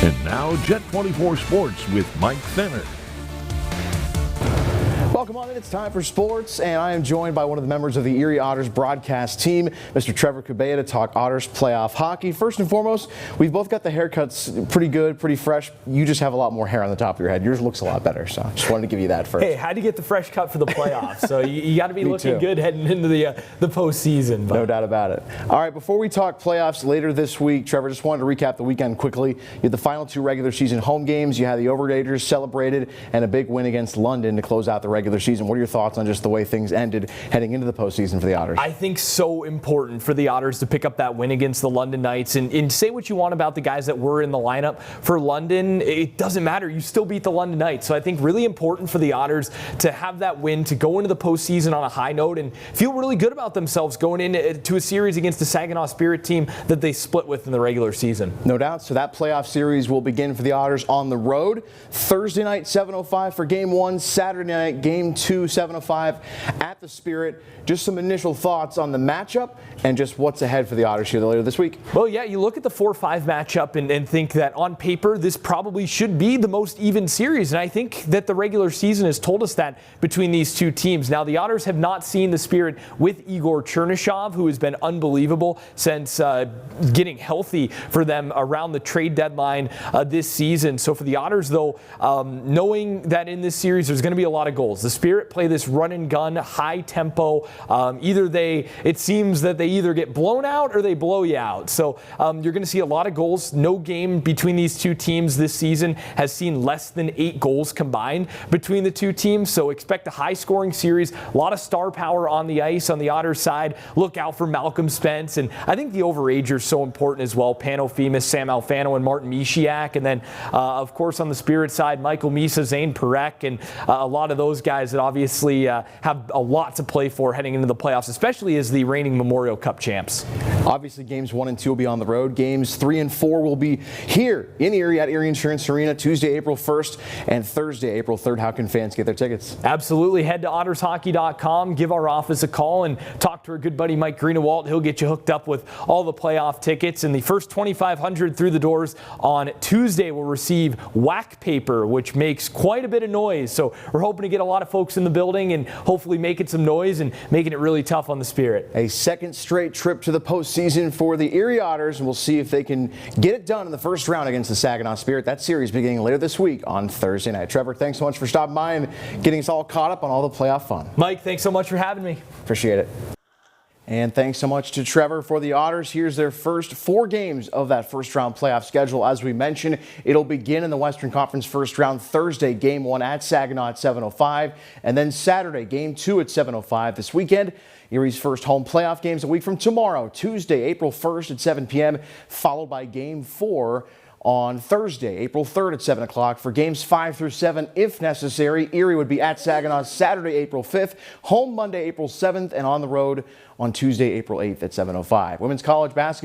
And now Jet 24 Sports with Mike Fenner. Welcome on in. It's time for sports, and I am joined by one of the members of the Erie Otters broadcast team, Mr. Trevor Kubea, to talk Otters playoff hockey. First and foremost, we've both got the haircuts pretty good, pretty fresh. You just have a lot more hair on the top of your head. Yours looks a lot better, so just wanted to give you that first. Hey, had to get the fresh cut for the playoffs, so you got to be looking good heading into the postseason. No doubt about it. All right, before we talk playoffs later this week, Trevor, just wanted to recap the weekend quickly. You had the final two regular season home games. You had the Overraters celebrated and a big win against London to close out the regular season. What are your thoughts on just the way things ended heading into the postseason for the Otters? I think so important for the Otters to pick up that win against the London Knights. And say what you want about the guys that were in the lineup for London, it doesn't matter. You still beat the London Knights. So I think really important for the Otters to have that win, to go into the postseason on a high note and feel really good about themselves going into a series against the Saginaw Spirit team that they split with in the regular season. No doubt. So that playoff series will begin for the Otters on the road. Thursday night, 7:05 for Game 1. Saturday night, Game 2, 7:05 at the Spirit. Just some initial thoughts on the matchup and just what's ahead for the Otters here later this week. Well, yeah, you look at the 4-5 matchup and think that on paper this probably should be the most even series. And I think that the regular season has told us that between these two teams. Now, the Otters have not seen the Spirit with Igor Chernyshov, who has been unbelievable since getting healthy for them around the trade deadline this season. So for the Otters, though, knowing that in this series there's going to be a lot of goals. The Spirit play this run and gun, high tempo. It seems that they either get blown out or they blow you out. So you're going to see a lot of goals. No game between these two teams this season has seen less than 8 goals combined between the two teams. So expect a high scoring series. A lot of star power on the ice on the Otters side. Look out for Malcolm Spence. And I think the overagers are so important as well. Pano Femus, Sam Alfano, and Martin Mishiak. And then, of course, on the Spirit side, Michael Misa, Zane Perek, and a lot of those guys that obviously have a lot to play for heading into the playoffs, especially as the reigning Memorial Cup champs. Obviously, games 1 and 2 will be on the road. Games 3 and 4 will be here in Erie at Erie Insurance Arena Tuesday, April 1st and Thursday, April 3rd. How can fans get their tickets? Absolutely. Head to ottershockey.com, give our office a call, and talk to our good buddy Mike Greenewalt. He'll get you hooked up with all the playoff tickets. And the first 2,500 through the doors on Tuesday will receive whack paper, which makes quite a bit of noise. So we're hoping to get a lot of folks in the building and hopefully making some noise and making it really tough on the Spirit. A second straight trip to the postseason for the Erie Otters, and we'll see if they can get it done in the first round against the Saginaw Spirit. That series beginning later this week on Thursday night. Trevor, thanks so much for stopping by and getting us all caught up on all the playoff fun. Mike, thanks so much for having me. Appreciate it. And thanks so much to Trevor for the Otters. Here's their first 4 games of that first round playoff schedule. As we mentioned, it'll begin in the Western Conference first round Thursday, Game 1 at Saginaw at 7:05, and then Saturday, Game 2 at 7:05. This weekend, Erie's first home playoff games a week from tomorrow, Tuesday, April 1st at 7 p.m., followed by Game 4 on Thursday, April 3rd at 7 o'clock. For games 5 through 7, if necessary, Erie would be at Saginaw Saturday, April 5th, home Monday, April 7th, and on the road on Tuesday, April 8th at 7:05. Women's college basketball